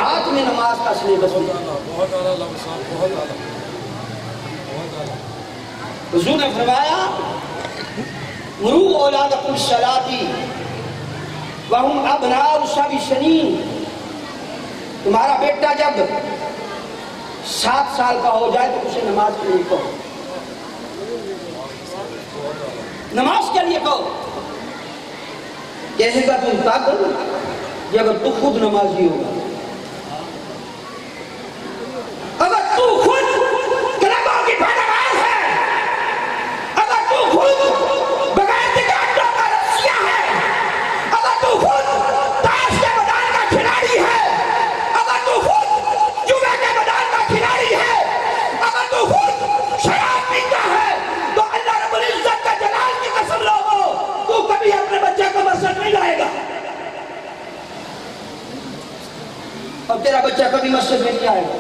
دیہات میں نماز کا سلیبس ہوتا ہے. بہت اعلیٰ لفظ صاحب، بہت اعلیٰ، بہت اعلیٰ. حضور نے فرمایا مرو اولادکم الصلاۃ وہم ابناء 7 سنین. تمہارا بیٹا جب 7 سال کا ہو جائے تو اسے نماز کے لیے کہو، نماز کے لیے کہو. کہے گا تم پاگل یہ اگر تو خود نمازی ہوگا، اگر تو خود کلموں کی پیروان ہے، اگر تو خود بغیر ٹکٹوں کا رسیہ ہے، اگر تو خود تاش کے میدان کا کھلاڑی ہے، اگر تو خود جوے کے میدان کا کھلاڑی ہے، اگر تو خود شراب پیتا ہے، تو اللہ رب العزت کا جلال کی قسم لو تو کبھی اپنے بچے کو مسجد نہیں لائے گا، اور تیرا بچہ کبھی مسجد میں نہیں آئے گا.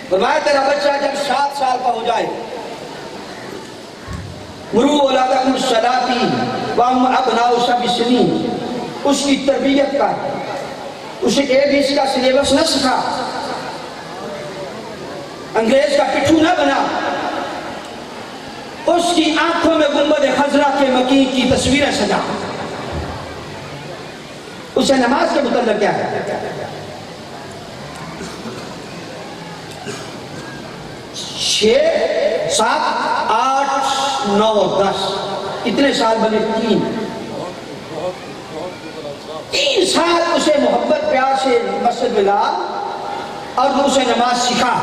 فرمایا تیرا بچہ جب 7 سال کا ہو جائے مرو اولادکم الصلاۃ وہم ابناء 7 سنین، اس کی تربیت کا، اسے ABC کا سلیبس نہ سکھا، انگریز کا پٹھو نہ بنا، اس کی آنکھوں میں گنبد خضرا کے مکین کی تصویریں سجا. اسے نماز کے متعلق کیا ہے؟ 6 7 8 9 10 کتنے سال بنے؟ 3 سال اسے محبت پیار سے مسجد میں لا اور اسے نماز سکھا.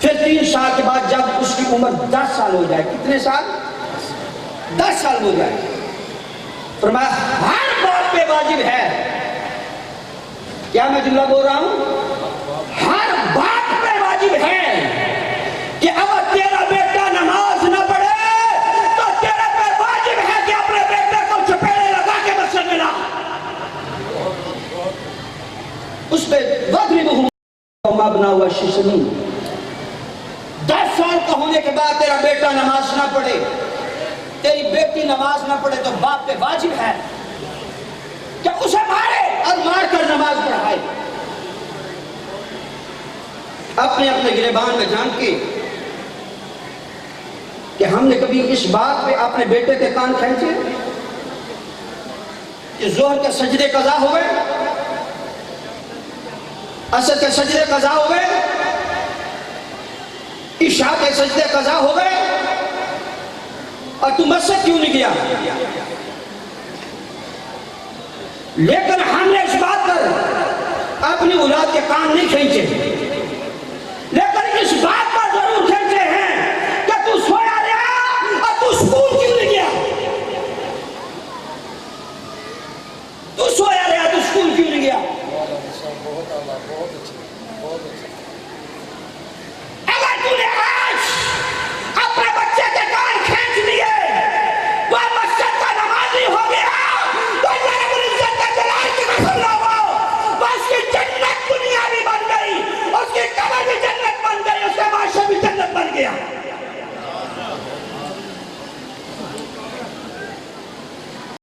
پھر 3 سال کے بعد جب اس کی عمر 10 سال ہو جائے، کتنے سال؟ 10 سال ہو جائے، فرمایا ہر باپ پہ واجب ہے، کیا میں جملہ بول رہا ہوں؟ ہر باپ پہ واجب ہے کہ اگر تیرا بیٹا نماز نہ پڑھے تو تیرے پہ واجب ہے کہ اپنے بیٹے کو چپیڑے لگا کے مسجد میں لا. اس پہ وَضْرِبْهُمْ أَبْنَاءَ 7 سنین. 10 سال کا ہونے کے بعد تیرا بیٹا نماز نہ پڑھے، تیری بیٹی نماز نہ پڑھے، تو باپ پہ واجب ہے کہ اسے مارے اور مار کر نماز پڑھائے. اپنے اپنے گریبان میں جان کے کہ ہم نے کبھی اس بات پہ اپنے بیٹے کے کان کھینچے کہ ظہر کے سجدے قضا ہوئے، عصر کے سجدے قضا ہوئے، عشاء کے سجدے قضا ہوئے، اور تو مسجد کیوں نہیں گیا؟ لیکن ہم نے اس بات پر اپنی اولاد کے کان نہیں کھینچے، لیکن اس بات پر ضرور کھینچے ہیں کہ تو سویا رہا اور تو سکول کیوں نہیں گیا؟ تو سویا رہا تو سکول کیوں نہیں گیا؟ بہت اعلیٰ، بہت اچھا.